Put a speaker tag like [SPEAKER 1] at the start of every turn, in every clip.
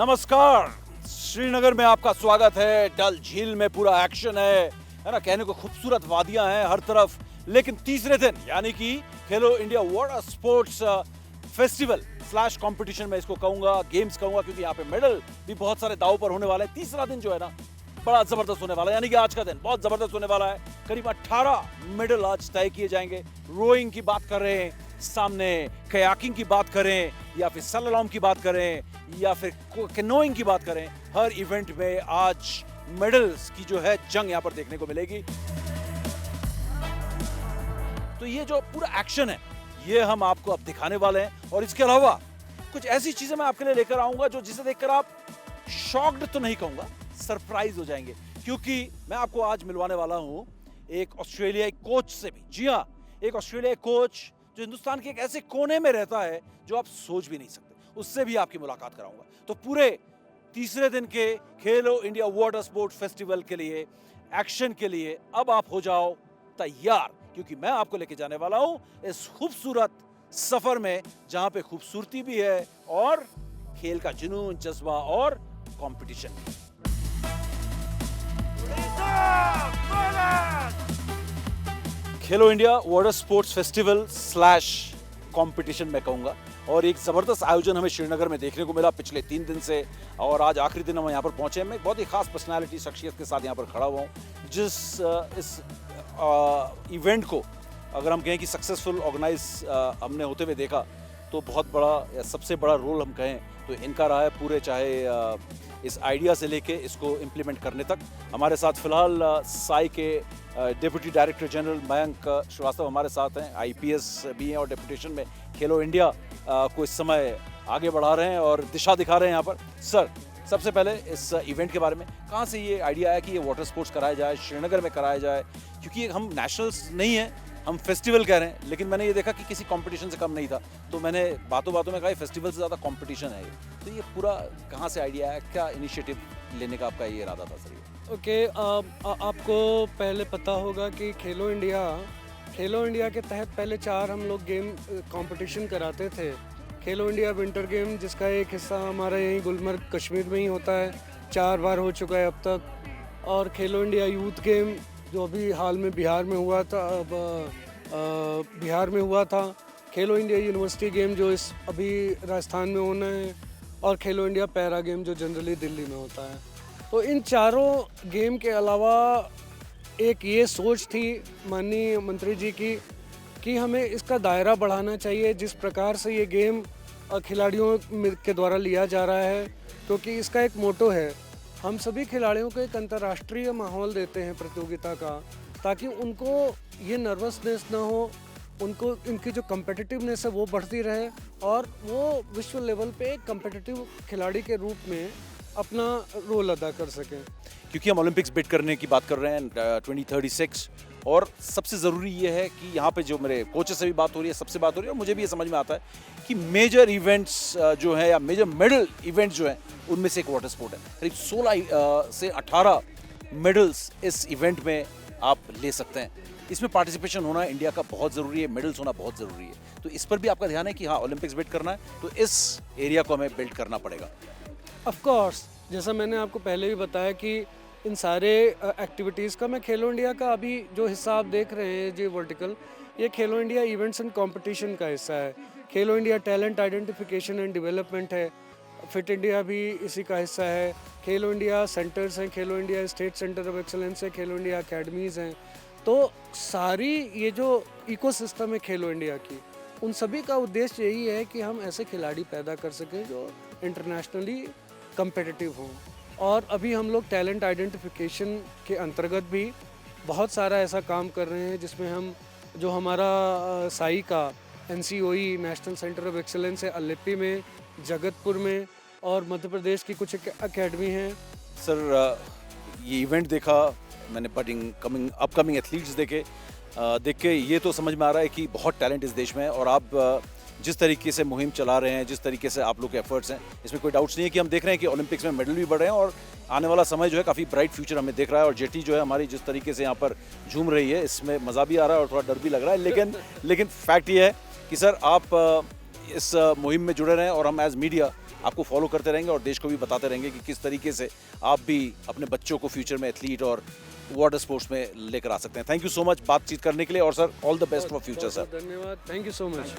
[SPEAKER 1] नमस्कार। श्रीनगर में आपका स्वागत है। डल झील में पूरा एक्शन है ना। कहने को खूबसूरत वादियां हैं हर तरफ, लेकिन तीसरे दिन यानी कि खेलो India water sports festival slash competition में इसको कहूंगा, गेम्स कहूंगा, क्योंकि यहाँ पे मेडल भी बहुत सारे दाव पर होने वाले हैं। तीसरा दिन जो है ना बड़ा जबरदस्त होने वाला है, यानी कि आज का दिन बहुत जबरदस्त होने वाला है। करीब 18 मेडल आज तय किए जाएंगे। रोइंग की बात कर रहे हैं, सामने कयाकिंग की बात करें, या फिर सलॉम की बात करें, या फिर कैनोइंग की बात करें, हर इवेंट में आज मेडल्स की जो है जंग यहाँ पर देखने को मिलेगी। तो ये जो पूरा एक्शन है ये हम आपको अब दिखाने वाले हैं, और इसके अलावा कुछ ऐसी चीजें मैं आपके लिए लेकर आऊंगा जो जिसे देखकर आप शॉक्ड तो नहीं कहूंगा, सरप्राइज हो जाएंगे, क्योंकि मैं आपको आज मिलवाने वाला हूं एक ऑस्ट्रेलियाई कोच से भी। जी हाँ, एक ऑस्ट्रेलियाई कोच जो हिंदुस्तान के एक ऐसे कोने में रहता है जो आप सोच भी नहीं सकते, उससे भी आपकी मुलाकात कराऊंगा। तो पूरे तीसरे दिन के खेलो इंडिया वाटर स्पोर्ट फेस्टिवल के लिए, एक्शन के लिए अब आप हो जाओ तैयार, क्योंकि मैं आपको लेके जाने वाला हूं इस खूबसूरत सफर में, जहां पे खूबसूरती भी है और खेल का जुनून, जज्बा और कंपटीशन भी। खेलो India water sports festival slash competition मैं कहूंगा, और एक जबरदस्त आयोजन हमें श्रीनगर में देखने को मिला पिछले 3 दिन से, और आज आखिरी दिन हम यहाँ पर पहुंचे। मैं बहुत ही खास पर्सनालिटी, शख्सियत के साथ यहाँ पर खड़ा हुआ हूँ, जिस इस इवेंट को अगर हम कहें कि सक्सेसफुल ऑर्गेनाइज हमने होते हुए देखा, तो बहुत बड़ा या सबसे बड़ा रोल हम कहें तो इनका रहा है पूरे, चाहे इस आइडिया से लेके इसको इम्प्लीमेंट करने तक। हमारे साथ फिलहाल साई के deputy director general Mayank Shrivastava हमारे साथ हैं, आईपीएस भी हैं और डेपुटेशन में खेलो इंडिया को इस समय आगे बढ़ा रहे हैं और दिशा दिखा रहे हैं यहाँ पर। सर, सबसे पहले इस इवेंट के बारे में कहाँ से ये आइडिया आया कि ये वाटर स्पोर्ट्स कराया जाए, श्रीनगर में कराया जाए, क्योंकि हम नेशनल्स नहीं हैं, हम फेस्टिवल कह रहे हैं, लेकिन मैंने ये देखा कि किसी कंपटीशन से कम नहीं था, तो मैंने बातों बातों में कहा फेस्टिवल से ज़्यादा कंपटीशन है ये। तो ये पूरा कहाँ से आइडिया है, क्या इनिशिएटिव लेने का आपका ये इरादा था सर?
[SPEAKER 2] ओके, आपको पहले पता होगा कि खेलो इंडिया के तहत पहले 4 हम लोग गेम कंपटीशन कराते थे। खेलो इंडिया विंटर गेम, जिसका एक हिस्सा हमारा यहीं गुलमर्ग कश्मीर में ही होता है, 4 बार हो चुका है अब तक। और खेलो इंडिया यूथ गेम जो अभी हाल में बिहार में हुआ था, खेलो इंडिया यूनिवर्सिटी गेम जो अभी राजस्थान में होना है, और खेलो इंडिया पैरा गेम जो जनरली दिल्ली में होता है। तो इन चारों गेम के अलावा एक ये सोच थी माननीय मंत्री जी की कि हमें इसका दायरा बढ़ाना चाहिए, जिस प्रकार से ये गेम खिलाड़ियों के द्वारा लिया जा रहा है, क्योंकि इसका एक मोटो है, हम सभी खिलाड़ियों को एक अंतर्राष्ट्रीय माहौल देते हैं प्रतियोगिता का, ताकि उनको ये नर्वसनेस ना हो, उनको इनकी जो कम्पिटिटिवनेस है वो बढ़ती रहे, और वो विश्व लेवल पे एक कम्पिटिटिव खिलाड़ी के रूप में अपना रोल अदा कर सकें।
[SPEAKER 1] क्योंकि हम ओलंपिक्स बिड करने की बात कर रहे हैं 2036, और सबसे ज़रूरी ये है कि यहाँ पे जो मेरे कोचेस से भी बात हो रही है, सबसे बात हो रही है, और मुझे भी ये समझ में आता है कि मेजर इवेंट्स जो है या मेजर मेडल इवेंट्स जो हैं उनमें से एक वाटर स्पोर्ट है। करीब 16 से 18 मेडल्स इस इवेंट में आप ले सकते हैं। इसमें पार्टिसिपेशन होना इंडिया का बहुत ज़रूरी है, मेडल्स होना बहुत ज़रूरी है। तो इस पर भी आपका ध्यान है कि हाँ, ओलंपिक्स बिड करना है तो इस एरिया को हमें बिल्ड करना पड़ेगा।
[SPEAKER 2] ऑफ कोर्स, जैसा मैंने आपको पहले भी बताया कि इन सारे एक्टिविटीज़ का, मैं खेलो इंडिया का अभी जो हिस्सा आप देख रहे हैं जो वर्टिकल, ये खेलो इंडिया इवेंट्स एंड कंपटीशन का हिस्सा है। खेलो India talent identification and development है, फिट इंडिया भी इसी का हिस्सा है। खेलो इंडिया सेंटर्स हैं, खेलो India state centre of excellence है, खेलो इंडिया अकेडमीज़ हैं। तो सारी ये जो इकोसिस्टम है खेलो इंडिया की, उन सभी का उद्देश्य यही है कि हम ऐसे खिलाड़ी पैदा कर सकें जो इंटरनेशनली कम्पिटिटिव हों। और अभी हम लोग टैलेंट आइडेंटिफिकेशन के अंतर्गत भी बहुत सारा ऐसा काम कर रहे हैं, जिसमें हम जो हमारा साई का NCOE national centre of excellence है अलेप्पी में, जगतपुर में, और मध्य प्रदेश की कुछ अकेडमी हैं।
[SPEAKER 1] सर, ये इवेंट देखा मैंने, अपकमिंग एथलीट्स देख के ये तो समझ में आ रहा है कि बहुत टैलेंट इस देश में है, और आप जिस तरीके से मुहिम चला रहे हैं, जिस तरीके से आप लोग के एफर्ट्स हैं, इसमें कोई डाउट्स नहीं है कि हम देख रहे हैं कि ओलंपिक्स में मेडल भी बढ़ रहे हैं, और आने वाला समय जो है काफ़ी ब्राइट फ्यूचर हमें देख रहा है। और जेटी जो है हमारी जिस तरीके से यहाँ पर झूम रही है, इसमें मज़ा भी आ रहा है और थोड़ा डर भी लग रहा है, लेकिन फैक्ट ये है कि सर आप इस मुहिम में जुड़े रहें, और हम एज मीडिया आपको फॉलो करते रहेंगे और देश को भी बताते रहेंगे कि किस तरीके से आप भी अपने बच्चों को फ्यूचर में एथलीट और वाटर स्पोर्ट्स में लेकर आ सकते हैं। थैंक यू सो मच बातचीत करने के लिए और sir all the best for future sir.
[SPEAKER 2] धन्यवाद, थैंक यू सो मच।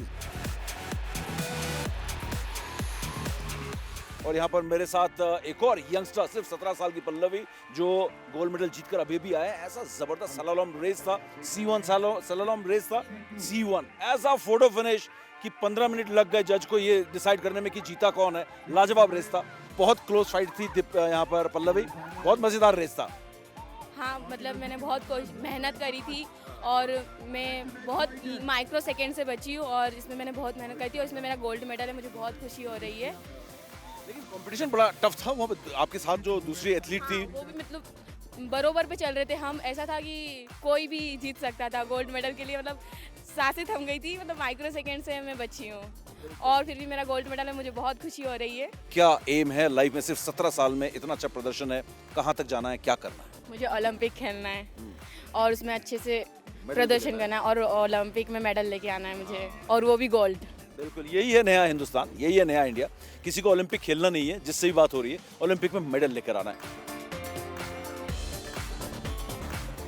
[SPEAKER 1] और यहाँ पर मेरे साथ एक और यंगस्टर सिर्फ 17 साल की पल्लवी जो गोल्ड मेडल जीतकर अभी भी आया है। ऐसा जबरदस्त सलालोम रेस था, C1 सलालोम रेस था, C1 ऐसा फोटो फिनिश कि 15 मिनट लग गए जज को ये डिसाइड करने में कि जीता कौन है। लाजवाब रेस था, बहुत क्लोज फाइट थी यहाँ पर पल्लवी, बहुत मजेदार रेस था।
[SPEAKER 3] हाँ, मतलब मैंने बहुत मेहनत करी थी और मैं बहुत माइक्रो सेकेंड से बची हूँ और इसमें मैंने बहुत मेहनत करी थी और इसमें मेरा गोल्ड मेडल है, मुझे बहुत खुशी हो रही है।
[SPEAKER 1] लेकिन कंपटीशन बड़ा टफ था, वहाँ पे आपके साथ जो दूसरी एथलीट थी
[SPEAKER 3] वो भी मतलब बरोबर पे चल रहे थे हम, ऐसा था कि कोई भी जीत सकता था गोल्ड मेडल के लिए, मतलब सांसें थम गई थी, मतलब माइक्रो सेकेंड से मैं बची हूँ और फिर भी मेरा गोल्ड मेडल है, मुझे बहुत खुशी हो रही है।
[SPEAKER 1] क्या एम है लाइफ में? सिर्फ 17 साल में इतना अच्छा प्रदर्शन है, कहाँ तक जाना है, क्या करना है?
[SPEAKER 3] मुझे ओलंपिक खेलना है और उसमें अच्छे से प्रदर्शन करना है और ओलंपिक में मेडल लेके आना है मुझे, और वो भी गोल्ड।
[SPEAKER 1] बिल्कुल, यही है नया हिंदुस्तान, यही है नया इंडिया। किसी को ओलंपिक खेलना नहीं है, जिससे भी बात हो रही है ओलंपिक में मेडल लेकर आना है।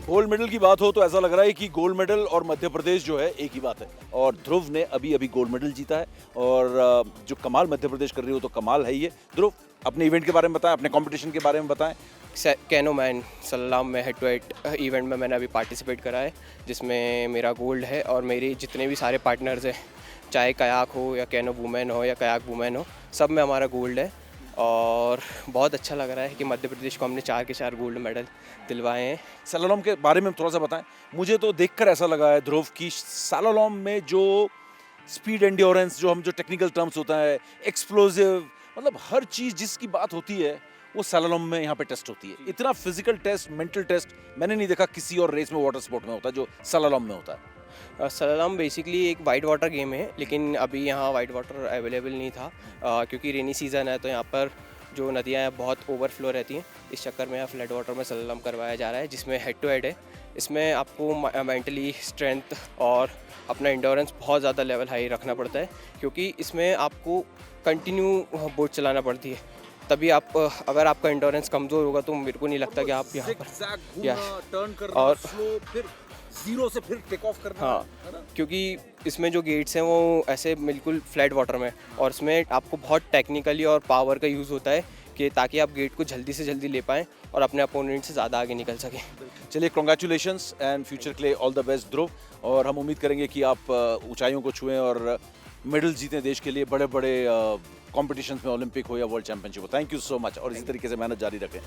[SPEAKER 1] गोल्ड मेडल की बात हो तो ऐसा लग रहा है कि गोल्ड मेडल और मध्य प्रदेश जो है एक ही बात है। और ध्रुव ने अभी अभी गोल्ड मेडल जीता है और जो कमाल मध्य प्रदेश कर रही हो तो कमाल है ये। ध्रुव, अपने इवेंट के बारे में बताएं, अपने कंपटीशन के बारे में बताएं।
[SPEAKER 4] कैनो मैन सलाम में हेड टू हेड इवेंट में मैंने अभी पार्टिसिपेट करा है, जिसमें मेरा गोल्ड है और मेरे जितने भी सारे पार्टनर्स हैं, चाहे कयाक हो या कैनो वुमेन हो या कयाक वुमेन हो, सब में हमारा गोल्ड है। और बहुत अच्छा लग रहा है कि मध्य प्रदेश को हमने 4 के 4 गोल्ड मेडल दिलवाए हैं।
[SPEAKER 1] सलालोम के बारे में थोड़ा सा बताएं। मुझे तो देखकर ऐसा लगा है ध्रुव की सलालोम में जो स्पीड एंड्योरेंस, जो टेक्निकल टर्म्स होता है, एक्सप्लोसिव, मतलब हर चीज़ जिसकी बात होती है वो सलालोम में यहाँ पे टेस्ट होती है। इतना फिजिकल टेस्ट, मेंटल टेस्ट मैंने नहीं देखा किसी और रेस में, वाटर स्पोर्ट में होता है जो सलालोम में होता है।
[SPEAKER 4] सलाम बेसिकली एक वाइट वाटर गेम है, लेकिन अभी यहाँ वाइट वाटर अवेलेबल नहीं था क्योंकि रेनी सीज़न है, तो यहाँ पर जो नदियाँ हैं बहुत ओवरफ्लो रहती हैं। इस चक्कर में यहाँ फ्लड वाटर में सलाम करवाया जा रहा है, जिसमें हेड टू हेड है। इसमें आपको मेंटली स्ट्रेंथ और अपना इंडोरेंस बहुत ज़्यादा लेवल हाई रखना पड़ता है, क्योंकि इसमें आपको कंटिन्यू बोट चलाना पड़ती है। तभी आप, अगर आपका इंडोरेंस कमज़ोर होगा तो मेरे को नहीं लगता कि आप यहाँ पर
[SPEAKER 1] टर्न करना
[SPEAKER 4] और
[SPEAKER 1] स्लो, फिर जीरो से फिर टेक ऑफ करना।
[SPEAKER 4] हाँ, क्योंकि इसमें जो गेट्स हैं वो ऐसे बिल्कुल फ्लैट वाटर में, और इसमें आपको बहुत टेक्निकली और पावर का यूज़ होता है कि ताकि आप गेट को जल्दी से जल्दी ले पाएँ और अपने अपोनेंट से ज़्यादा आगे निकल सकें।
[SPEAKER 1] चलिए, कॉन्ग्रेचुलेशंस एंड फ्यूचर के लिए ऑल द बेस्ट ध्रुव, और हम उम्मीद करेंगे कि आप ऊंचाइयों को छुएं और मेडल जीतें देश के लिए, बड़े बड़े कॉम्पिटिशन्स में, ओलंपिक हो या वर्ल्ड चैंपियनशिप हो। थैंक यू सो मच और इसी तरीके से मेहनत जारी रखें।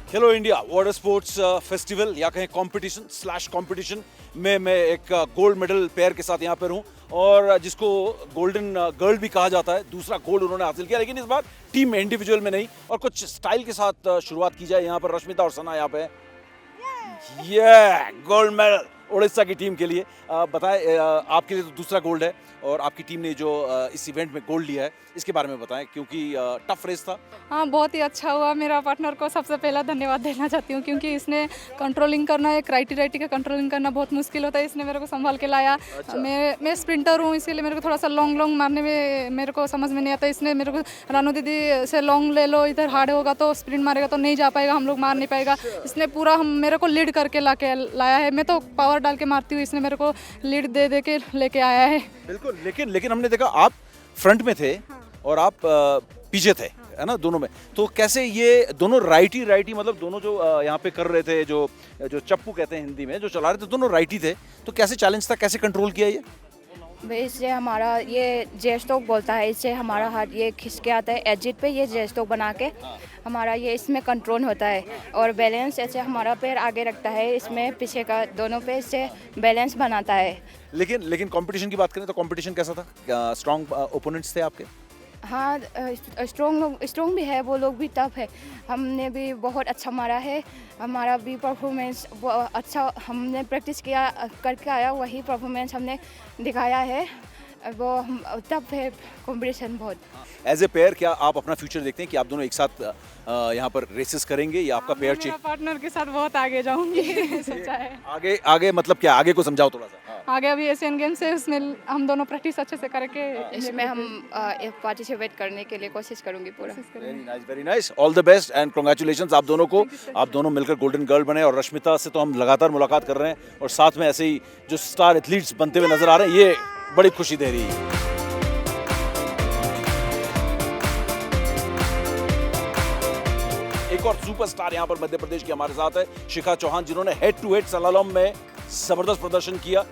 [SPEAKER 1] खेलो इंडिया वाटर स्पोर्ट्स फेस्टिवल या कहें कॉम्पिटिशन में मैं एक गोल्ड मेडल पेयर के साथ यहाँ पर हूँ और जिसको गोल्डन गर्ल भी कहा जाता है। दूसरा गोल्ड उन्होंने हासिल किया, लेकिन इस बार टीम में, इंडिविजुअल में नहीं, और कुछ स्टाइल के साथ शुरुआत की जाए। यहाँ पर रश्मिता और सना यहाँ पे ये गोल्ड मेडल उड़ीसा की टीम के लिए। बताएं, आपके लिए तो दूसरा गोल्ड है और आपकी टीम ने जो इस इवेंट में गोल्ड लिया है इसके बारे में बताएं, क्योंकि टफ रेस था।
[SPEAKER 5] हाँ, बहुत ही अच्छा हुआ। मेरा पार्टनर को सबसे पहला धन्यवाद देना चाहती हूँ, क्योंकि इसने कंट्रोलिंग करना, एक राइटी का कंट्रोलिंग करना बहुत मुश्किल होता है। इसने मेरे को संभाल के लाया। अच्छा। मैं स्प्रिंटर हूँ, इसीलिए मेरे को थोड़ा सा लॉन्ग मारने में मेरे को समझ में नहीं आता। इसने मेरे को, रानू दीदी से लॉन्ग ले लो, इधर हार्ड होगा तो स्प्रिंट मारेगा तो नहीं जा पाएगा, हम लोग मार नहीं पाएगा। इसने पूरा मेरे को लीड करके लाया है। मैं तो पावर डाल के मारती हूँ, इसने मेरे को लीड दे के लेके आया है। बिल्कुल,
[SPEAKER 1] लेकिन हमने देखा आप फ्रंट में थे और आप पीछे थे, है ना, दोनों में। तो कैसे ये दोनों राइटी मतलब दोनों जो यहाँ पे कर रहे थे, जो चप्पू कहते हैं हिंदी में, जो चला रहे थे, दोनों राइटी थे, तो कैसे चैलेंज था, कैसे कंट्रोल किया ये?
[SPEAKER 6] इससे हमारा ये जेस्टोक बोलता है, इससे हमारा हाथ ये खिंच के आता है एजिट पे, ये जेस्टोक बना के हमारा ये इसमें कंट्रोल होता है। और बैलेंस ऐसे हमारा पैर आगे रखता है, इसमें पीछे का दोनों पे इससे बैलेंस बनाता है।
[SPEAKER 1] लेकिन कंपटीशन की बात करें तो कंपटीशन कैसा था? स्ट्रॉन्ग ओपोनेंट्स थे आपके?
[SPEAKER 6] हाँ, स्ट्रॉन्ग भी है, वो लोग भी टफ है। हमने भी बहुत अच्छा मारा है, हमारा भी परफॉर्मेंस अच्छा, हमने प्रैक्टिस किया करके आया, वही परफॉर्मेंस हमने दिखाया है। वो टफ है कंपटीशन बहुत।
[SPEAKER 1] एज ए पेयर क्या आप अपना फ्यूचर देखते हैं कि आप दोनों एक साथ यहाँ पर रेसेस करेंगे या आपका पेयर
[SPEAKER 5] मेरा पार्टनर के साथ बहुत आगे जाऊंगी सोचा है।
[SPEAKER 1] आगे मतलब क्या? आगे को समझाओ थोड़ा सा।
[SPEAKER 5] आगे अभी एशियन गेम्स है, उसमें हम दोनों प्रैक्टिस अच्छे से करके
[SPEAKER 6] इसमें हम पार्टिसिपेट करने के लिए कोशिश करूँगी पूरा।
[SPEAKER 1] Very nice, all the best and congratulations आप दोनों को। आप दोनों मिलकर गोल्डन गर्ल बने और रश्मिता से तो हम लगातार मुलाकात कर रहे हैं और साथ में ऐसे ही जो स्टार एथलीट्स बनते हुए नजर आ रहे हैं, ये बड़ी खुशी दे रही है। एक और सुपरस्टार यहाँ पर मध्य प्रदेश की हमारे साथ है, शिखा चौहान, जिन्होंने हेड टू हेड सलालम में जबरदस्त प्रदर्शन किया।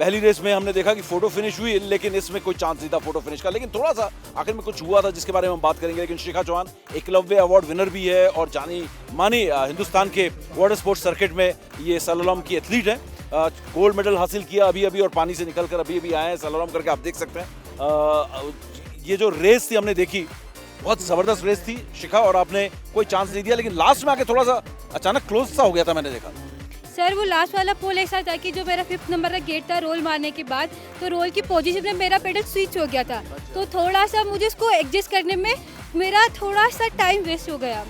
[SPEAKER 1] पहली रेस में हमने देखा कि फोटो फिनिश हुई, लेकिन इसमें कोई चांस नहीं था फोटो फिनिश का, लेकिन थोड़ा सा आखिर में कुछ हुआ था जिसके बारे में हम बात करेंगे। लेकिन शिखा चौहान एकलव्य अवार्ड विनर भी है और जानी मानी हिंदुस्तान के वाटर स्पोर्ट्स सर्किट में ये सलालम की एथलीट है। गोल्ड मेडल हासिल किया अभी अभी और पानी से निकलकर अभी अभी आए हैं सलालम करके, आप देख सकते हैं। ये जो रेस थी हमने देखी, बहुत जबरदस्त रेस थी शिखा, और आपने कोई चांस नहीं दिया, लेकिन लास्ट में आके थोड़ा सा अचानक क्लोज सा हो गया था, मैंने देखा।
[SPEAKER 7] सर वो लास्ट वाला पोल ऐसा था कि जो मेरा 5th नंबर का गेट था रोल मारने के बाद, तो रोल की पोजीशन में मेरा पेडल स्विच हो गया था, तो थोड़ा सा मुझे उसको एडजस्ट करने में मेरा थोड़ा सा टाइम वेस्ट हो गया।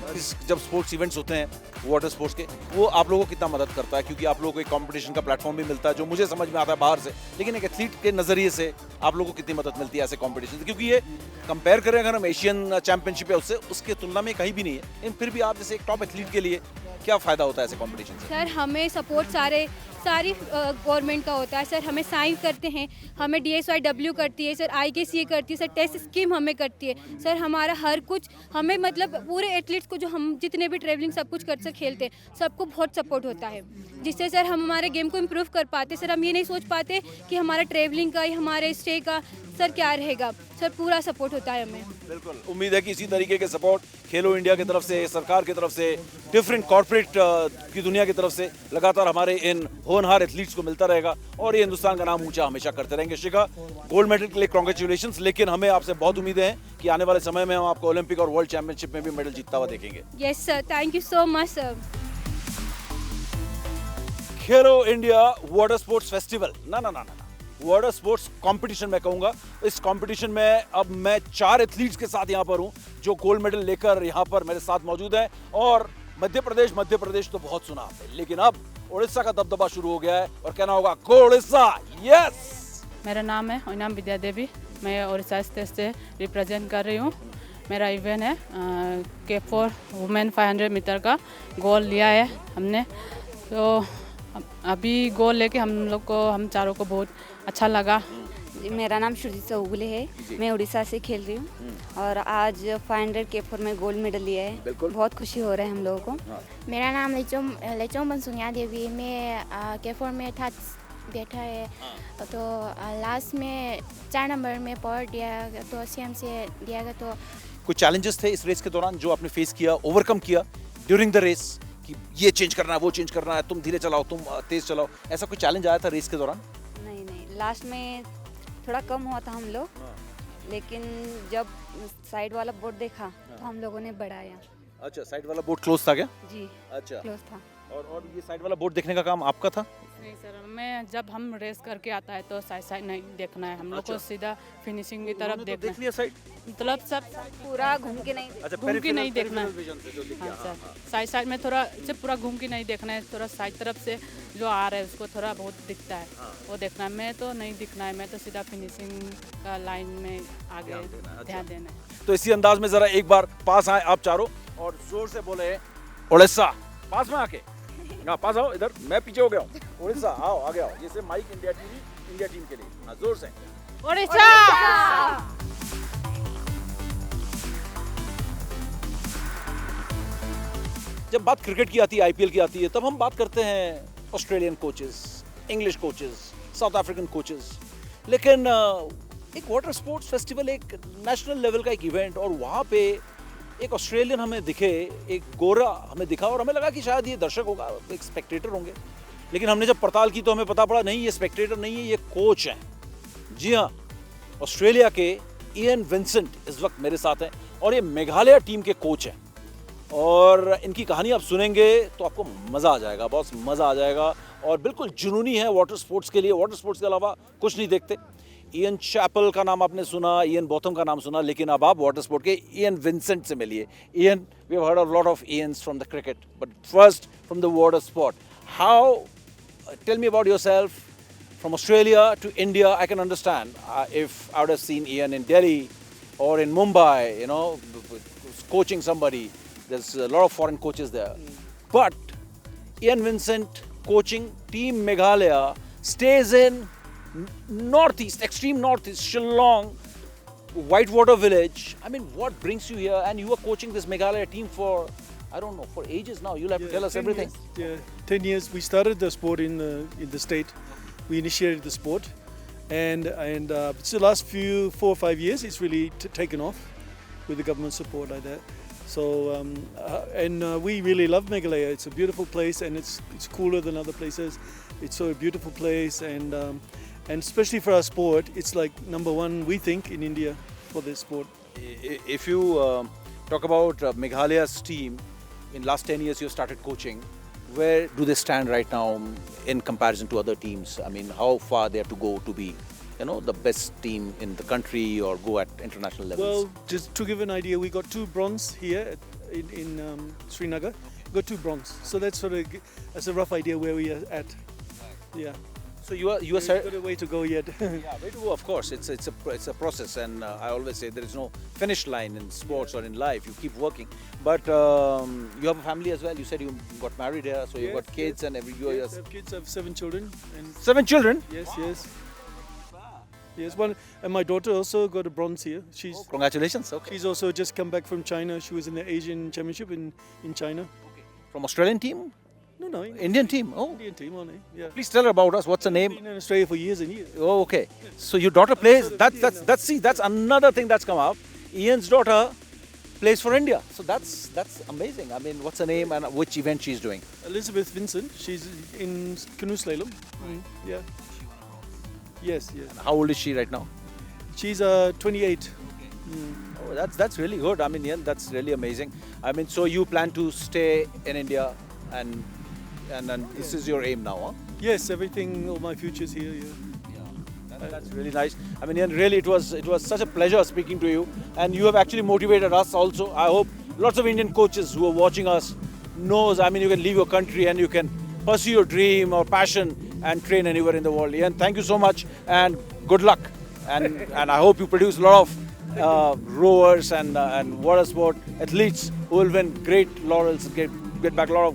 [SPEAKER 1] जब स्पोर्ट्स इवेंट्स होते हैं वाटर स्पोर्ट्स के, वो आप लोगों को कितना मदद करता है? क्योंकि आप लोगों को एक कंपटीशन का प्लेटफॉर्म भी मिलता है जो मुझे समझ में आता है बाहर से, लेकिन एक एथलीट के नजरिए से आप लोगों को कितनी मदद मिलती है ऐसे कंपटीशन से? क्योंकि ये कंपेयर करें अगर हम एशियन चैंपियनशिप है उससे, उसके तुलना में कहीं भी नहीं है, लेकिन फिर भी आप जैसे एक टॉप एथलीट के लिए क्या फ़ायदा होता है ऐसे कंपटीशन से?
[SPEAKER 7] सर हमें सपोर्ट सारी गवर्नमेंट का होता है सर, हमें साइन करते हैं, हमें DSYW करती है सर, IKCA करती है सर, टेस्ट स्कीम हमें करती है सर, हमारा हर कुछ हमें मतलब पूरे एथलीट्स को जो हम जितने भी ट्रेवलिंग सब कुछ कर खेलते हैं सबको बहुत सपोर्ट होता है, जिससे सर हम हमारे गेम को इम्प्रूव कर पाते। सर हम ये नहीं सोच पाते कि हमारा ट्रेवलिंग का या हमारे स्टे का सर क्या रहेगा, सर पूरा सपोर्ट होता है हमें।
[SPEAKER 1] बिल्कुल, उम्मीद है कि इसी तरीके के सपोर्ट खेलो इंडिया की तरफ से, सरकार की तरफ से, डिफरेंट कॉर्पोरेट की दुनिया की तरफ से लगातार हमारे इन होनहार एथलीट्स को मिलता रहेगा और ये हिंदुस्तान का नाम ऊंचा हमेशा करते रहेंगे। शिखा, गोल्ड मेडल के लिए कांग्रेचुलेशंस, लेकिन हमें आपसे बहुत उम्मीदें हैं कि आने वाले समय में हम आपको ओलंपिक और वर्ल्ड चैंपियनशिप में भी मेडल जीतता हुआ देखेंगे।
[SPEAKER 7] Yes sir, thank you so much sir.
[SPEAKER 1] Khelo India water sports festival ना वाटर स्पोर्ट्स कंपटीशन मैं कहूंगा। इस कंपटीशन में अब मैं 4 एथलीट्स के साथ यहाँ पर हूँ जो गोल्ड मेडल लेकर यहाँ पर मेरे साथ मौजूद हैं। और मध्य प्रदेश तो बहुत सुना आपने, लेकिन अब उड़ीसा का दबदबा शुरू हो गया है और कहना होगा गो उड़ीसा। यस,
[SPEAKER 8] मेरा नाम है ओनाम विद्या देवी, मैं उड़ीसा स्टेट से रिप्रेजेंट कर रही हूँ। मेरा इवेंट है K4 वुमेन 500 मीटर का गोल लिया है हमने, तो अभी गोल लेके हम चारों को बहुत अच्छा लगा।
[SPEAKER 9] मेरा नाम श्रुति चौगुले है, मैं उड़ीसा से खेल रही हूँ और आज 500 K4 में गोल्ड मेडल लिया है, बहुत खुशी हो रहा है हम लोगों को।
[SPEAKER 6] मेरा नाम लेचोम बनसुंगिया देवी, मैं K4 में था बैठा है, तो लास्ट में 4 नंबर में पावर दिया तो CM से दिया गया। तो
[SPEAKER 1] कुछ चैलेंजेस थे इस रेस के दौरान जो आपने फेस किया, ओवरकम किया ड्यूरिंग द रेस, कि ये चेंज करना है, वो चेंज करना है, तुम धीरे चलाओ, तुम तेज चलाओ, ऐसा कोई चैलेंज आया था रेस के दौरान?
[SPEAKER 9] नहीं, लास्ट में थोड़ा कम हुआ था हम लोग, लेकिन जब साइड वाला बोर्ड देखा तो हम लोगों ने बढ़ाया।
[SPEAKER 1] अच्छा, साइड वाला बोर्ड क्लोज था क्या?
[SPEAKER 9] जी,
[SPEAKER 1] अच्छा,
[SPEAKER 9] क्लोज था।
[SPEAKER 1] और ये साइड वाला बोर्ड देखने का काम आपका था?
[SPEAKER 8] नहीं सर, मैं जब हम रेस करके आता है तो साइड नहीं देखना है, हम लोग को सीधा फिनिशिंग की तरफ देखना
[SPEAKER 1] देख लिया साइड,
[SPEAKER 8] मतलब सब
[SPEAKER 9] पूरा घूम के नहीं
[SPEAKER 1] अच्छा,
[SPEAKER 8] घूम के नहीं देखना है।
[SPEAKER 1] हाँ
[SPEAKER 8] सर, साइड में थोड़ा से पूरा घूम के नहीं देखना है, थोड़ा साइड तरफ से जो आ रहा है उसको थोड़ा बहुत दिखता है, वो देखना है। मैं तो नहीं दिखना है, मैं तो सीधा फिनिशिंग का लाइन में आगे ध्यान देना है।
[SPEAKER 1] तो इसी अंदाज में जरा एक बार पास आए आप चारों और जोर से बोले उड़ीसा। पास में आके, हाँ पास आओ इधर, मैं पीछे हो गया हूँ। उड़ीसा आओ, आगे आओ, जैसे माइक इंडिया टीम के लिए, हाँ जोर से
[SPEAKER 7] उड़ीसा।
[SPEAKER 1] जब बात क्रिकेट की आती है, IPL की आती है, तब हम बात करते हैं Australian coaches, English coaches, south African coaches, लेकिन एक वाटर स्पोर्ट्स फेस्टिवल एक नेशनल लेवल का एक इवेंट, और वहाँ पे एक ऑस्ट्रेलियन हमें दिखे, एक गोरा हमें दिखा और हमें लगा कि शायद ये दर्शक होगा, एक स्पेक्टेटर होंगे, लेकिन हमने जब पड़ताल की तो हमें पता पड़ा नहीं, ये स्पेक्टेटर नहीं है, ये कोच हैं। जी हाँ, ऑस्ट्रेलिया के इयन विंसेंट इस वक्त मेरे साथ हैं और ये मेघालय टीम के कोच हैं, और इनकी कहानी आप सुनेंगे तो आपको मज़ा आ जाएगा, बहुत मज़ा आ जाएगा, और बिल्कुल जुनूनी है वाटर स्पोर्ट्स के लिए, वाटर स्पोर्ट्स के अलावा कुछ नहीं देखते। इयन चैपल का नाम आपने सुना, इयन बॉथम का नाम सुना, लेकिन अब आप वाटर स्पोर्ट के इयन विंसेंट से मिलिए। Ian, we have heard a lot of Ians from the cricket, but first from the water sport. How, tell me about yourself, from Australia to India, I can understand. If I would have seen Ian in Delhi or in Mumbai, you know, coaching somebody, there's a lot of foreign coaches there. But Ian Vincent coaching Team Meghalaya stays in northeast, extreme northeast, Shillong, Whitewater Village. I mean, what brings you here? And you are coaching this Meghalaya team for, I don't know, for ages now. You'll have to tell us
[SPEAKER 10] 10
[SPEAKER 1] everything.
[SPEAKER 10] Years, 10 years. We started the sport in the state. We initiated the sport, and it's the last 4 or 5 years it's really taken off with the government support like that. So we really love Meghalaya. It's a beautiful place, and it's cooler than other places. It's so a beautiful place, and especially for our sport, it's like number one, we think, in India for this sport.
[SPEAKER 1] If you talk about Meghalaya's team, in last 10 years you started coaching. Where do they stand right now in comparison to other teams? I mean, how far they have to go to be, you know, the best team in the country or go at international levels?
[SPEAKER 10] Well, just to give an idea, we got 2 bronze here in Srinagar. We got 2 bronze, so that's a rough idea where we are at. Yeah.
[SPEAKER 1] So you are
[SPEAKER 10] We've got a way to go yet.
[SPEAKER 1] Yeah, way to go. Of course, it's a process, and I always say there is no finish line in sports or in life. You keep working, but you have a family as well. You said you got married here, so you've got kids and every year.
[SPEAKER 10] Yes, I have kids. I have 7 children. And
[SPEAKER 1] 7 children.
[SPEAKER 10] yes. Yes, one, and my daughter also got a bronze here.
[SPEAKER 1] Congratulations. Okay.
[SPEAKER 10] She's also just come back from China. She was in the Asian Championship in China.
[SPEAKER 1] From Australian team,
[SPEAKER 10] No,
[SPEAKER 1] Indian team. Oh,
[SPEAKER 10] Indian team only. Yeah.
[SPEAKER 1] please tell her about us. What's her name?
[SPEAKER 10] Been in Australia for years and years.
[SPEAKER 1] Oh, okay. So your daughter plays. That's another thing that's come up. Ian's daughter plays for India. So that's amazing. I mean, what's her name and which event she's doing?
[SPEAKER 10] Elizabeth Vincent. She's in canoe slalom. Yeah. Yes.
[SPEAKER 1] How old is she right now?
[SPEAKER 10] She's 28.
[SPEAKER 1] Oh, that's really good. I mean, Ian, that's really amazing. I mean, so you plan to stay in India and this is your aim now, huh?
[SPEAKER 10] Yes, everything. All my future's here. Yeah.
[SPEAKER 1] That's really nice. I mean, Ian, really, it was such a pleasure speaking to you, and you have actually motivated us also. I hope lots of Indian coaches who are watching us knows. I mean, you can leave your country and you can pursue your dream or passion and train anywhere in the world. Ian, thank you so much, and good luck. And I hope you produce a lot of rowers and water sport athletes who will win great laurels, get back a lot of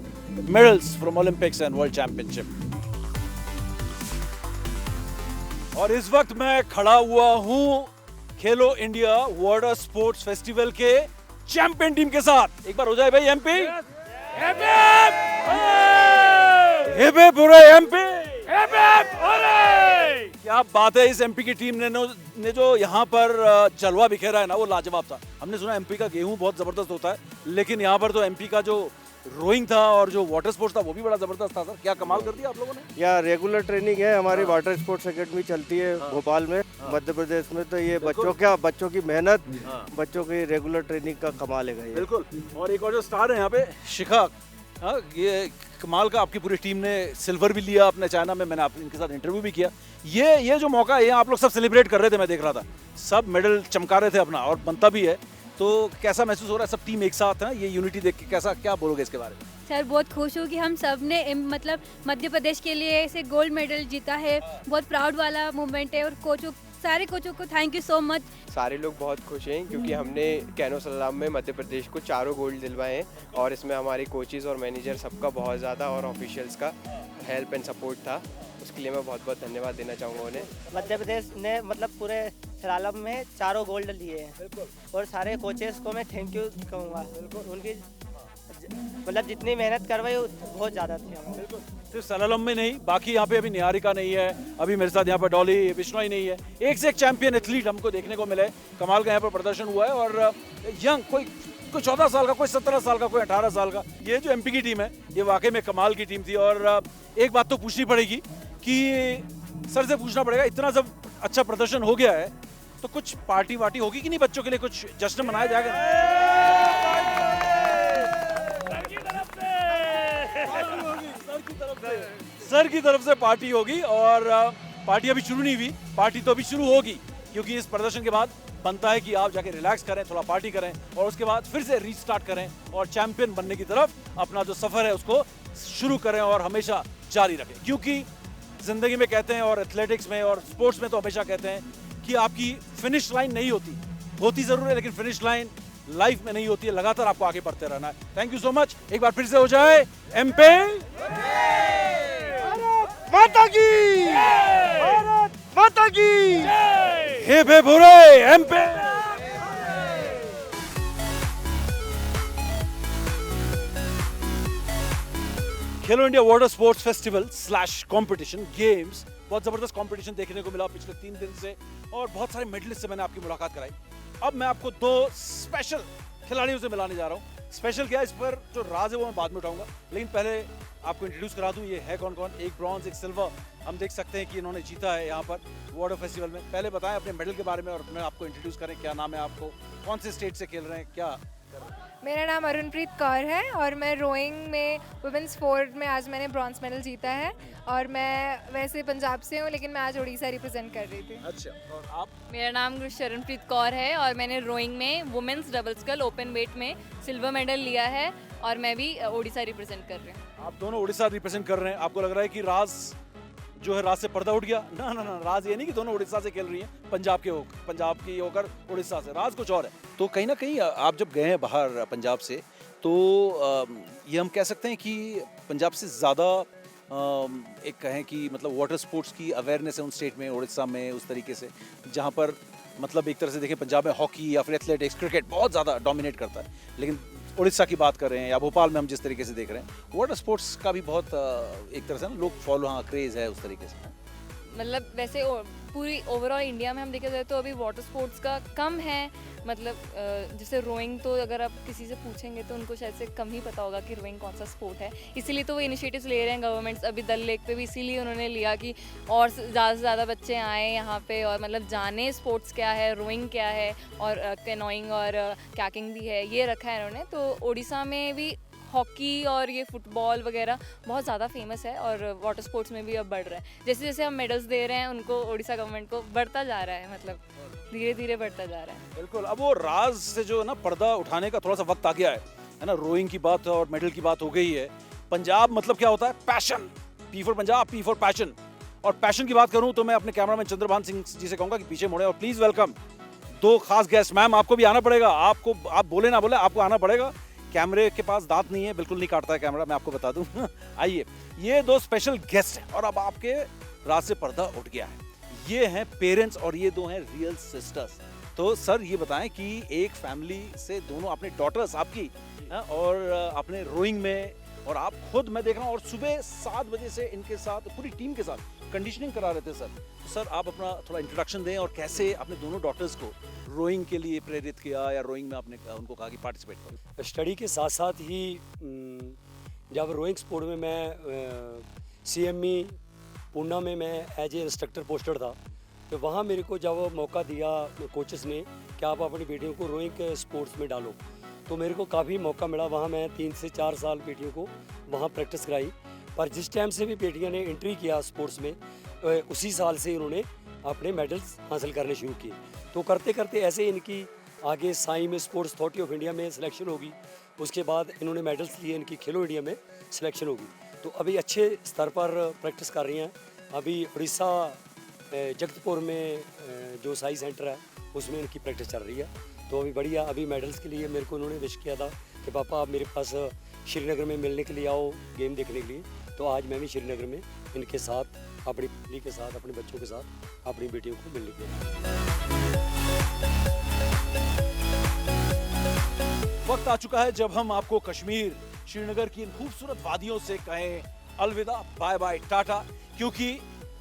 [SPEAKER 1] medals from Olympics and World Championship. और इस वक्त मैं खड़ा हुआ हूँ खेलो India water sports festival के champion team के साथ. एक बार हो जाए भाई एमपी. हिप पूरे एमपी. क्या बात है. इस एमपी की टीम ने जो यहाँ पर जलवा बिखेरा है ना, वो लाजवाब था. हमने सुना एमपी का गेहूं बहुत जबरदस्त होता है, लेकिन यहाँ पर तो एमपी का जो रोइंग था और जो वाटर स्पोर्ट्स था वो भी बड़ा जबरदस्त था. सर, क्या कमाल कर दिया आप लोगों ने.
[SPEAKER 11] यहाँ रेगुलर ट्रेनिंग है हमारी. वाटर स्पोर्ट्स एकेडमी चलती है भोपाल में, मध्य प्रदेश में. तो ये बच्चों की मेहनत, बच्चों की रेगुलर ट्रेनिंग का कमाल है.
[SPEAKER 1] बिल्कुल. और एक और जो स्टार है यहाँ पे, शिखा. ये कमाल का. आपकी पूरी टीम ने सिल्वर भी लिया अपने चाइना में. मैंने इनके साथ इंटरव्यू भी किया. ये जो मौका है, आप लोग सब सेलिब्रेट कर रहे थे, मैं देख रहा था. सब मेडल चमका रहे थे अपना, और बनता भी है. तो कैसा महसूस हो रहा है सब टीम एक साथ है, ये यूनिटी देख के कैसा, क्या बोलोगे इसके बारे में?
[SPEAKER 7] सर, बहुत खुश हूँ कि हम सब ने मतलब मध्य प्रदेश के लिए ऐसे गोल्ड मेडल जीता है. बहुत प्राउड वाला मोमेंट है. और सारे कोचों को थैंक यू सो मच.
[SPEAKER 4] सारे लोग बहुत खुश हैं क्योंकि हमने कैनो स्लैम में मध्य प्रदेश को 4 गोल्ड दिलवाए हैं, और इसमें हमारे कोचेज़ और मैनेजर सबका बहुत ज़्यादा, और ऑफिशियल्स का हेल्प एंड सपोर्ट था. उसके लिए मैं बहुत बहुत धन्यवाद देना चाहूँगा उन्हें.
[SPEAKER 12] मध्य प्रदेश ने मतलब पूरे स्लैम में 4 गोल्ड लिए हैं, और सारे कोचेस को मैं थैंक यू कहूँगा. उनकी मतलब जितनी मेहनत करवाई बहुत ज़्यादा थी.
[SPEAKER 1] सिर्फ स्लैम में नहीं, बाकी यहाँ पे अभी निहारिका नहीं है, अभी मेरे साथ यहाँ पर डॉली बिश्नोई नहीं है. एक से एक चैंपियन एथलीट हमको देखने को मिले. कमाल का यहाँ पर प्रदर्शन हुआ है. और यंग, कोई 14 साल का, कोई 17 साल का, कोई 18 साल का. ये जो एमपी की टीम है, ये वाकई में कमाल की टीम थी. और एक बात तो पूछनी पड़ेगी कि सर से पूछना पड़ेगा, इतना जब अच्छा प्रदर्शन हो गया है तो कुछ पार्टी वार्टी होगी कि नहीं? बच्चों के लिए कुछ जश्न मनाया जाएगा? सर की तरफ से पार्टी होगी. और पार्टी अभी शुरू नहीं हुई, पार्टी तो अभी शुरू होगी, क्योंकि इस प्रदर्शन के बाद बनता है कि आप जाके रिलैक्स करें, थोड़ा पार्टी करें, और उसके बाद फिर से रीस्टार्ट करें और चैंपियन बनने की तरफ अपना जो सफर है उसको शुरू करें और हमेशा जारी रखें. क्योंकि जिंदगी में कहते हैं और एथलेटिक्स में और स्पोर्ट्स में तो हमेशा कहते हैं कि आपकी फिनिश लाइन नहीं होती, होती जरूर है लेकिन फिनिश लाइन लाइफ में नहीं होती है, लगातार आपको आगे बढ़ते रहना है। Thank you so much. एक बार फिर से हो जाए एमपे
[SPEAKER 11] माता की, भारत माता की,
[SPEAKER 1] हिप हिप हुर्रे एमपे। Khelo India water sports festival / competition games, बहुत जबरदस्त कंपटीशन देखने को मिला पिछले 3 दिन से और बहुत सारे मेडलिस्ट से मैंने आपकी मुलाकात कराई। अब मैं आपको 2 स्पेशल खिलाड़ियों से मिलाने जा रहा हूँ। स्पेशल क्या है, इस पर जो राज है वो मैं बाद में उठाऊंगा, लेकिन पहले आपको इंट्रोड्यूस करा दूं ये है कौन कौन। एक ब्रॉन्ज, एक सिल्वर, हम देख सकते हैं कि इन्होंने जीता है यहाँ पर वाटर फेस्टिवल में। पहले बताएं अपने मेडल के बारे में और मैं आपको इंट्रोड्यूस करें, क्या नाम है आपको, कौन से स्टेट से खेल रहे हैं, क्या कर रहे हैं?
[SPEAKER 13] मेरा नाम अरुणप्रीत कौर है और मैं रोइंग में वुमेंस 4 में आज मैंने ब्रॉन्ज मेडल जीता है और मैं वैसे पंजाब से हूँ लेकिन मैं आज उड़ीसा रिप्रेजेंट कर रही थी।
[SPEAKER 1] अच्छा, और आप?
[SPEAKER 14] मेरा नाम शरणप्रीत कौर है और मैंने रोइंग में women's double scull open weight में सिल्वर मेडल लिया है और मैं भी उड़ीसा रिप्रेजेंट कर रही हूँ।
[SPEAKER 1] आप दोनों उड़ीसा रिप्रेजेंट कर रहे हैं। आपको लग रहा है कि राज जो है राज से पर्दा उठ गया? ना ना ना, राज ये नहीं कि दोनों उड़ीसा से खेल रही हैं, पंजाब की होकर उड़ीसा से। राज कुछ और है। तो कहीं ना कहीं आप जब गए हैं बाहर पंजाब से तो ये हम कह सकते हैं कि पंजाब से ज़्यादा एक कहें कि मतलब वाटर स्पोर्ट्स की अवेयरनेस है उन स्टेट में, उड़ीसा में, उस तरीके से जहाँ पर मतलब एक तरह से देखें पंजाब में हॉकी या फिर एथलेटिक्स, क्रिकेट बहुत ज़्यादा डोमिनेट करता है, लेकिन उड़ीसा की बात कर रहे हैं या भोपाल में हम जिस तरीके से देख रहे हैं वाटर स्पोर्ट्स का भी बहुत एक तरह से ना लोग फॉलो, हाँ, क्रेज़ है उस तरीके से।
[SPEAKER 14] मतलब वैसे पूरी ओवरऑल इंडिया में हम देखा जाए तो अभी वाटर स्पोर्ट्स का कम है। मतलब जैसे रोइंग तो अगर आप किसी से पूछेंगे तो उनको शायद से कम ही पता होगा कि रोइंग कौन सा स्पोर्ट है, इसीलिए तो वो इनिशिएटिव्स ले रहे हैं गवर्नमेंट्स। अभी डल लेक पे भी इसीलिए उन्होंने लिया कि और ज़्यादा से ज़्यादा बच्चे आएँ यहाँ पे और मतलब जाने स्पोर्ट्स क्या है, रोइंग क्या है और कैनोइंग और कैकिंग भी है, ये रखा है इन्होंने। तो उड़ीसा में भी हॉकी और ये फुटबॉल वगैरह बहुत ज़्यादा फेमस है और वाटर स्पोर्ट्स में भी अब बढ़ रहा है। जैसे जैसे हम मेडल्स दे रहे हैं उनको, उड़ीसा गवर्नमेंट को बढ़ता जा रहा है, मतलब धीरे धीरे बढ़ता जा रहा है।
[SPEAKER 1] बिल्कुल। अब वो राज से जो है ना पर्दा उठाने का थोड़ा सा वक्त आ गया है ना। रोइंग की बात और मेडल की बात हो गई है। पंजाब मतलब क्या होता है? Passion. P for Punjab, P for passion. और पैशन की बात करूं तो मैं अपने कैमरामैन चंद्रभान सिंह जी से कहूंगा कि पीछे मुड़े और प्लीज वेलकम 2 खास गेस्ट। मैम आपको भी आना पड़ेगा, आपको, आप बोले ना बोले, आपको आना पड़ेगा। कैमरे के पास दांत नहीं है, बिल्कुल नहीं काटता है कैमरा, मैं आपको बता दूं। आइए, ये 2 स्पेशल गेस्ट हैं और अब आपके राज से पर्दा उठ गया है। ये हैं पेरेंट्स और ये 2 हैं रियल सिस्टर्स। तो सर ये बताएं कि एक फैमिली से दोनों अपने डॉटर्स आपकी और अपने रोइंग में, और आप खुद मैं देख रहा हूँ और सुबह 7 बजे से इनके साथ पूरी टीम के साथ कंडीशनिंग करा रहे थे सर। तो सर आप अपना थोड़ा इंट्रोडक्शन दें और कैसे अपने दोनों डॉटर्स को रोइंग के लिए प्रेरित किया या रोइंग में आपने उनको कहा कि पार्टिसिपेट करो?
[SPEAKER 15] स्टडी के साथ साथ ही जब रोइंग स्पोर्ट में मैं CME पूना में मैं एज ए इंस्ट्रक्टर पोस्टेड था, तो वहाँ मेरे को जब मौका दिया कोचेस ने कि आप अपनी बेटियों को रोइंग के स्पोर्ट्स में डालो, तो मेरे को काफ़ी मौका मिला। वहाँ मैं 3 से 4 साल बेटियों को वहाँ प्रैक्टिस कराई। पर जिस टाइम से भी बेटियाँ ने एंट्री किया स्पोर्ट्स में, उसी साल से इन्होंने अपने मेडल्स हासिल करने शुरू किए। तो करते करते ऐसे इनकी आगे साई में स्पोर्ट्स अथॉरिटी ऑफ इंडिया में सिलेक्शन होगी, उसके बाद इन्होंने मेडल्स लिए, इनकी खेलो इंडिया में सिलेक्शन होगी। तो अभी अच्छे स्तर पर प्रैक्टिस कर रही हैं। अभी उड़ीसा जगतपुर में जो साई सेंटर है उसमें इनकी प्रैक्टिस चल रही है। तो अभी बढ़िया, अभी मेडल्स के लिए मेरे को उन्होंने विश किया था कि पापा आप मेरे पास श्रीनगर में मिलने के लिए आओ गेम देखने के लिए। तो आज मैं भी श्रीनगर में इनके साथ, अपनी फैमिली के साथ, अपने बच्चों के साथ, अपनी बेटियों को मिलने के लिए।
[SPEAKER 1] वक्त आ चुका है जब हम आपको कश्मीर, श्रीनगर की इन खूबसूरत वादियों से कहें अलविदा, बाय बाय, टाटा, क्योंकि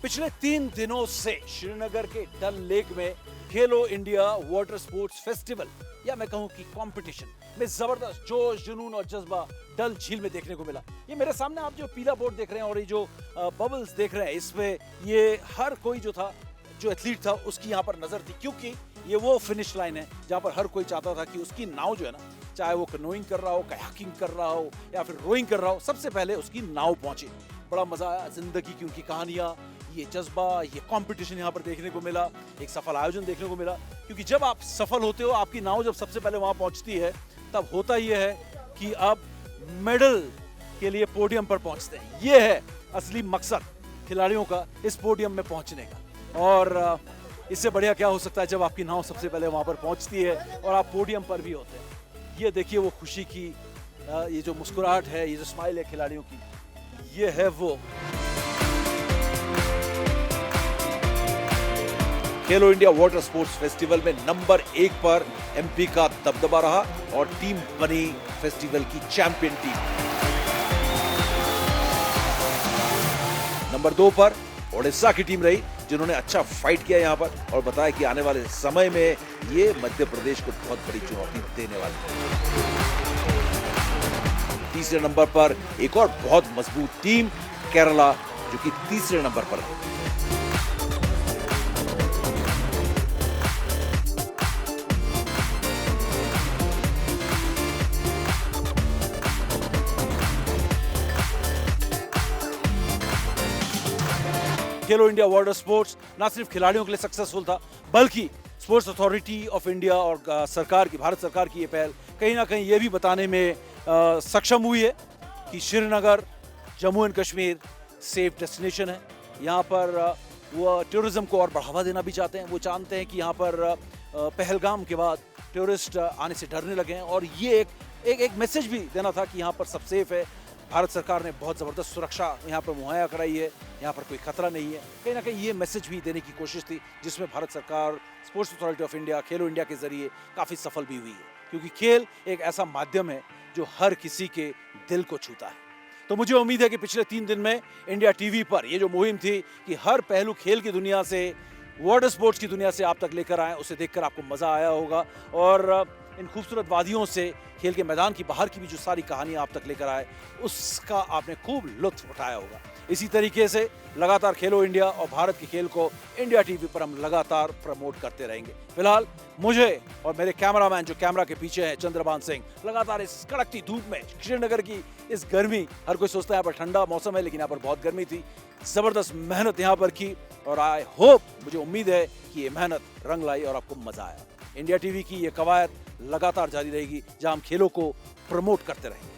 [SPEAKER 1] पिछले 3 दिनों से श्रीनगर के डल लेक में खेलो इंडिया वाटर स्पोर्ट्स फेस्टिवल या मैं कहूं कि कंपटीशन में जबरदस्त जोश, जुनून और जज्बा डल झील में देखने को मिला। ये मेरे सामने आप जो पीला बोर्ड देख रहे हैं और ये जो बबल्स देख रहे हैं, इसमें ये हर कोई जो था, जो एथलीट था, उसकी यहाँ पर नजर थी, क्योंकि ये वो फिनिश लाइन है जहाँ पर हर कोई चाहता था कि उसकी नाव जो है ना, चाहे वो कैनोइंग कर रहा हो, कयाकिंग कर रहा हो या फिर रोइंग कर रहा हो, सबसे पहले उसकी नाव पहुंचे। बड़ा मजा आया, जिंदगी की उनकी कहानियाँ, ये जज्बा, ये कंपटीशन यहाँ पर देखने को मिला, एक सफल आयोजन देखने को मिला। क्योंकि जब आप सफल होते हो, आपकी नाव जब सबसे पहले वहाँ पहुँचती है, तब होता ये है कि आप मेडल के लिए पोडियम पर पहुँचते हैं। ये है असली मकसद। खिलाड़ियों का इस पोडियम में पहुंचने का। और इससे बढ़िया क्या हो सकता है जब आपकी नाव सबसे पहले वहां पर पहुंचती है और आप पोडियम पर भी होते हैं। ये देखिए वो खुशी की ये जो मुस्कुराहट है, ये जो स्माइल है खिलाड़ियों की, ये है वो। खेलो इंडिया वाटर स्पोर्ट्स फेस्टिवल में नंबर 1 पर एमपी का दबदबा रहा और टीम बनी फेस्टिवल की चैंपियन टीम। नंबर 2 पर ओडिशा की टीम रही, जिन्होंने अच्छा फाइट किया यहाँ पर और बताया कि आने वाले समय में ये मध्य प्रदेश को बहुत बड़ी चुनौती देने वाली है। तीसरे नंबर पर एक और बहुत मजबूत टीम केरला, जो कि तीसरे नंबर पर है। खेलो इंडिया वाटर स्पोर्ट्स ना सिर्फ खिलाड़ियों के लिए सक्सेसफुल था, बल्कि स्पोर्ट्स अथॉरिटी ऑफ इंडिया और सरकार की, भारत सरकार की ये पहल कहीं ना कहीं ये भी बताने में सक्षम हुई है कि Srinagar, Jammu and Kashmir safe destination है। यहाँ पर वो टूरिज्म को और बढ़ावा देना भी चाहते हैं। वो जानते हैं कि यहाँ पर पहलगाम के बाद टूरिस्ट आने से डरने लगे हैं और ये एक मैसेज भी देना था कि यहाँ पर सब सेफ है। भारत सरकार ने बहुत ज़बरदस्त सुरक्षा यहाँ पर मुहैया कराई है, यहाँ पर कोई खतरा नहीं है। कहीं ना कहीं ये मैसेज भी देने की कोशिश थी, जिसमें भारत सरकार sports authority of India, Khelo India के जरिए काफ़ी सफल भी हुई है, क्योंकि खेल एक ऐसा माध्यम है जो हर किसी के दिल को छूता है। तो मुझे उम्मीद है कि पिछले 3 दिन में इंडिया टीवी पर ये जो मुहिम थी कि हर पहलू खेल की दुनिया से, वाटर स्पोर्ट्स की दुनिया से आप तक लेकर आए, उसे देखकर आपको मज़ा आया होगा और इन खूबसूरत वादियों से, खेल के मैदान की बाहर की भी जो सारी कहानियां आप तक लेकर आए, उसका आपने खूब लुत्फ उठाया होगा। इसी तरीके से लगातार खेलो इंडिया और भारत के खेल को इंडिया टीवी पर हम लगातार प्रमोट करते रहेंगे। फिलहाल मुझे और मेरे कैमरामैन जो कैमरा के पीछे हैं, चंद्रभान सिंह, लगातार इस कड़कती धूप में, श्रीनगर की इस गर्मी, हर कोई सोचता है यहाँ पर ठंडा मौसम है, लेकिन यहाँ पर बहुत गर्मी थी, जबरदस्त मेहनत यहाँ पर की और आई होप, मुझे उम्मीद है कि ये मेहनत रंग लाई और आपको मजा आया। इंडिया टीवी की ये कवायद लगातार जारी रहेगी, जहां हम खेलों को प्रमोट करते रहेंगे।